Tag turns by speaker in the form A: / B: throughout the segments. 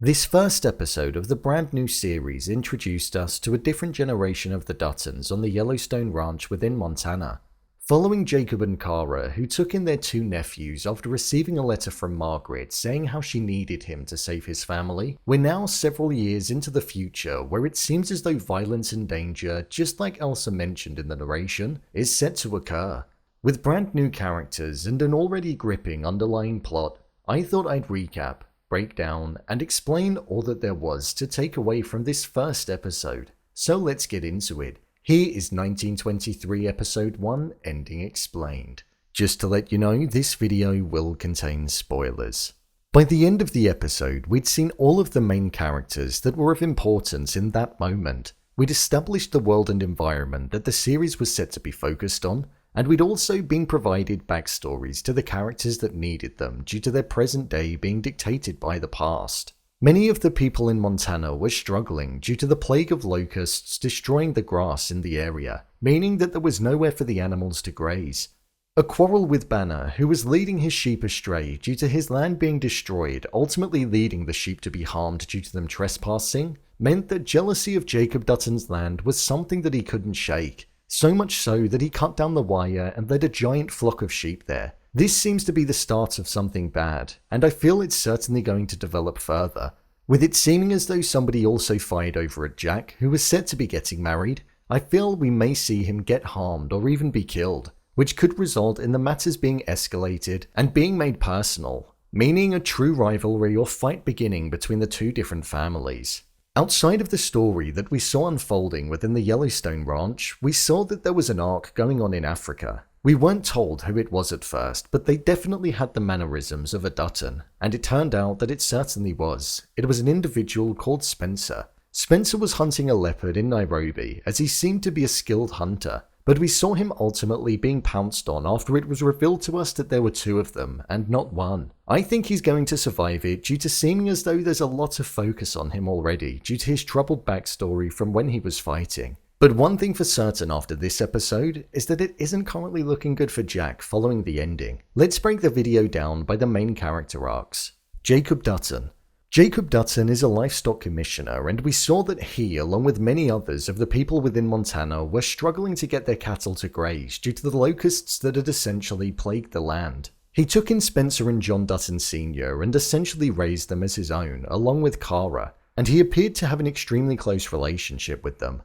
A: This first episode of the brand new series introduced us to a different generation of the Duttons on the Yellowstone ranch within Montana. Following Jacob and Cara, who took in their two nephews after receiving a letter from Margaret saying how she needed him to save his family, we're now several years into the future where it seems as though violence and danger, just like Elsa mentioned in the narration, is set to occur. With brand new characters and an already gripping underlying plot, I thought I'd recap, break down, and explain all that there was to take away from this first episode. So let's get into it. Here is 1923 episode 1 Ending Explained. Just to let you know, this video will contain spoilers. By the end of the episode, we'd seen all of the main characters that were of importance in that moment. We'd established the world and environment that the series was set to be focused on, and we'd also been provided backstories to the characters that needed them due to their present day being dictated by the past. Many of the people in Montana were struggling due to the plague of locusts destroying the grass in the area, meaning that there was nowhere for the animals to graze. A quarrel with Banner, who was leading his sheep astray due to his land being destroyed, ultimately leading the sheep to be harmed due to them trespassing, meant that jealousy of Jacob Dutton's land was something that he couldn't shake. So much so that he cut down the wire and led a giant flock of sheep there. This seems to be the start of something bad, and I feel it's certainly going to develop further. With it seeming as though somebody also fired over at Jack, who was said to be getting married, I feel we may see him get harmed or even be killed, which could result in the matters being escalated and being made personal, meaning a true rivalry or fight beginning between the two different families. Outside of the story that we saw unfolding within the Yellowstone ranch, we saw that there was an arc going on in Africa. We weren't told who it was at first, but they definitely had the mannerisms of a Dutton, and it turned out that it certainly was. It was an individual called Spencer. Spencer was hunting a leopard in Nairobi, as he seemed to be a skilled hunter, but we saw him ultimately being pounced on after it was revealed to us that there were two of them, and not one. I think he's going to survive it due to seeming as though there's a lot of focus on him already due to his troubled backstory from when he was fighting. But one thing for certain after this episode is that it isn't currently looking good for Jack following the ending. Let's break the video down by the main character arcs. Jacob Dutton. Jacob Dutton is a livestock commissioner, and we saw that he, along with many others of the people within Montana, were struggling to get their cattle to graze due to the locusts that had essentially plagued the land. He took in Spencer and John Dutton Sr. and essentially raised them as his own, along with Cara, and he appeared to have an extremely close relationship with them.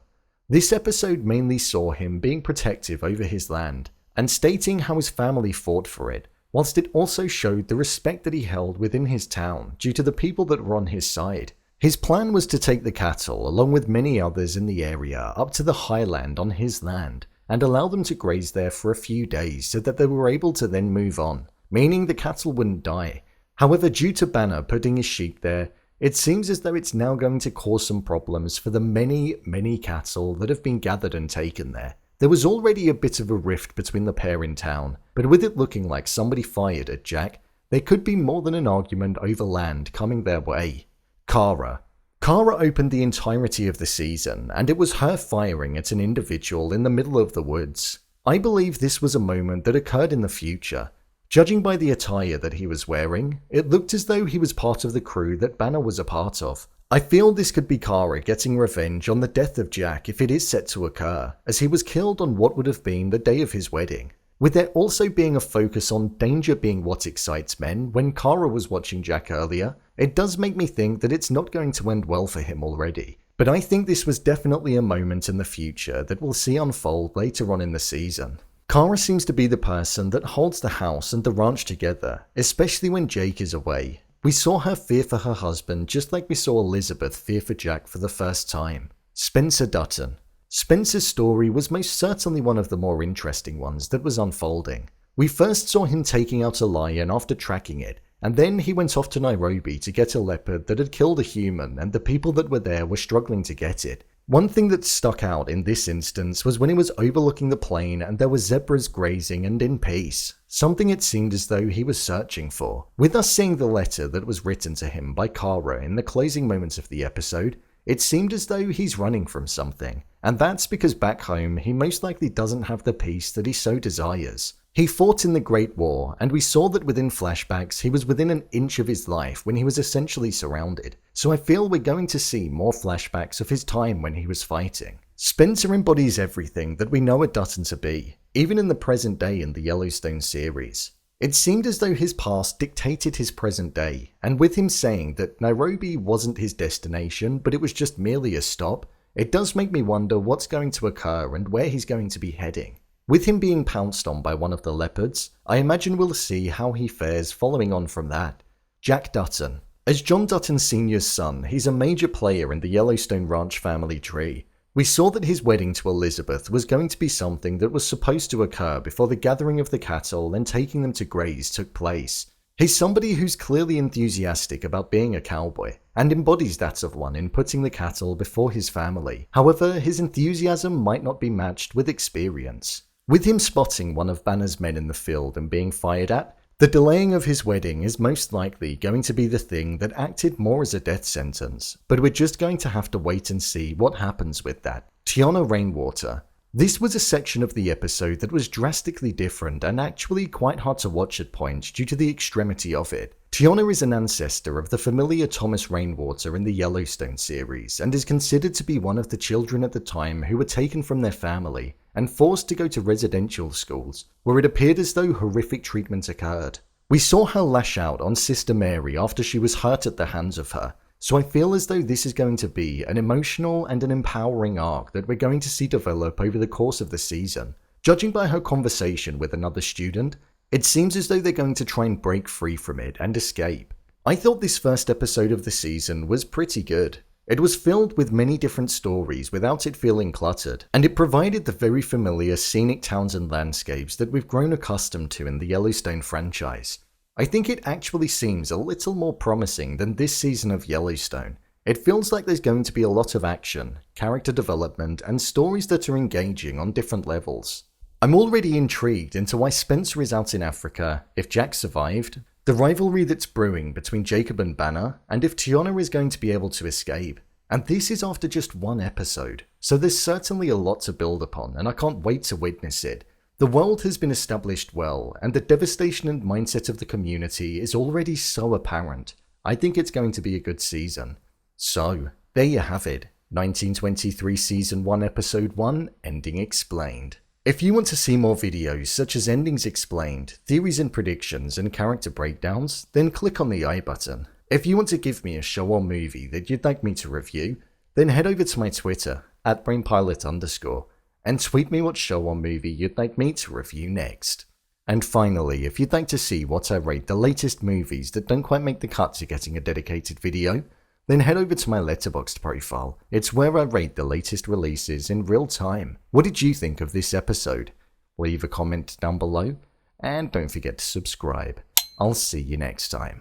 A: This episode mainly saw him being protective over his land, and stating how his family fought for it, whilst it also showed the respect that he held within his town due to the people that were on his side. His plan was to take the cattle, along with many others in the area, up to the highland on his land, and allow them to graze there for a few days so that they were able to then move on, meaning the cattle wouldn't die. However, due to Banner putting his sheep there, it seems as though it's now going to cause some problems for the many cattle that have been gathered and taken there. There was already a bit of a rift between the pair in town, but with it looking like somebody fired at Jack, there could be more than an argument over land coming their way. Cara. Cara opened the entirety of the season, and it was her firing at an individual in the middle of the woods. I believe this was a moment that occurred in the future. Judging by the attire that he was wearing, it looked as though he was part of the crew that Banner was a part of. I feel this could be Cara getting revenge on the death of Jack if it is set to occur, as he was killed on what would have been the day of his wedding. With there also being a focus on danger being what excites men when Cara was watching Jack earlier, it does make me think that it's not going to end well for him already. But I think this was definitely a moment in the future that we'll see unfold later on in the season. Cara seems to be the person that holds the house and the ranch together, especially when Jake is away. We saw her fear for her husband just like we saw Elizabeth fear for Jack for the first time. Spencer Dutton. Spencer's story was most certainly one of the more interesting ones that was unfolding. We first saw him taking out a lion after tracking it, and then he went off to Nairobi to get a leopard that had killed a human, and the people that were there were struggling to get it. One thing that stuck out in this instance was when he was overlooking the plain and there were zebras grazing and in peace, something it seemed as though he was searching for. With us seeing the letter that was written to him by Cara in the closing moments of the episode, it seemed as though he's running from something, and that's because back home he most likely doesn't have the peace that he so desires. He fought in the Great War, and we saw that within flashbacks he was within an inch of his life when he was essentially surrounded, so I feel we're going to see more flashbacks of his time when he was fighting. Spencer embodies everything that we know a Dutton to be, even in the present day in the Yellowstone series. It seemed as though his past dictated his present day, and with him saying that Nairobi wasn't his destination but it was just merely a stop, it does make me wonder what's going to occur and where he's going to be heading. With him being pounced on by one of the leopards, I imagine we'll see how he fares following on from that. Jack Dutton. As John Dutton Sr.'s son, he's a major player in the Yellowstone ranch family tree. We saw that his wedding to Elizabeth was going to be something that was supposed to occur before the gathering of the cattle and taking them to graze took place. He's somebody who's clearly enthusiastic about being a cowboy, and embodies that of one in putting the cattle before his family. However, his enthusiasm might not be matched with experience. With him spotting one of Banner's men in the field and being fired at, the delaying of his wedding is most likely going to be the thing that acted more as a death sentence, but we're just going to have to wait and see what happens with that. Teonna Rainwater. This was a section of the episode that was drastically different and actually quite hard to watch at points due to the extremity of it. Teonna is an ancestor of the familiar Thomas Rainwater in the Yellowstone series and is considered to be one of the children at the time who were taken from their family and forced to go to residential schools, where it appeared as though horrific treatment occurred. We saw her lash out on Sister Mary after she was hurt at the hands of her, so I feel as though this is going to be an emotional and an empowering arc that we're going to see develop over the course of the season. Judging by her conversation with another student, it seems as though they're going to try and break free from it and escape. I thought this first episode of the season was pretty good. It was filled with many different stories without it feeling cluttered, and it provided the very familiar scenic towns and landscapes that we've grown accustomed to in the Yellowstone franchise. I think it actually seems a little more promising than this season of Yellowstone. It feels like there's going to be a lot of action, character development, and stories that are engaging on different levels. I'm already intrigued into why Spencer is out in Africa, if Jack survived, the rivalry that's brewing between Jacob and Banner, and if Teonna is going to be able to escape. And this is after just one episode, so there's certainly a lot to build upon, and I can't wait to witness it. The world has been established well, and the devastation and mindset of the community is already so apparent. I think it's going to be a good season. So, there you have it, 1923 Season 1 Episode 1, Ending Explained. If you want to see more videos such as endings explained, theories and predictions, and character breakdowns, then click on the I button. If you want to give me a show or movie that you'd like me to review, then head over to my Twitter, @brainpilot_, and tweet me what show or movie you'd like me to review next. And finally, if you'd like to see what I rate the latest movies that don't quite make the cut to getting a dedicated video, then head over to my Letterboxd profile. It's where I rate the latest releases in real time. What did you think of this episode? Leave a comment down below, and don't forget to subscribe. I'll see you next time.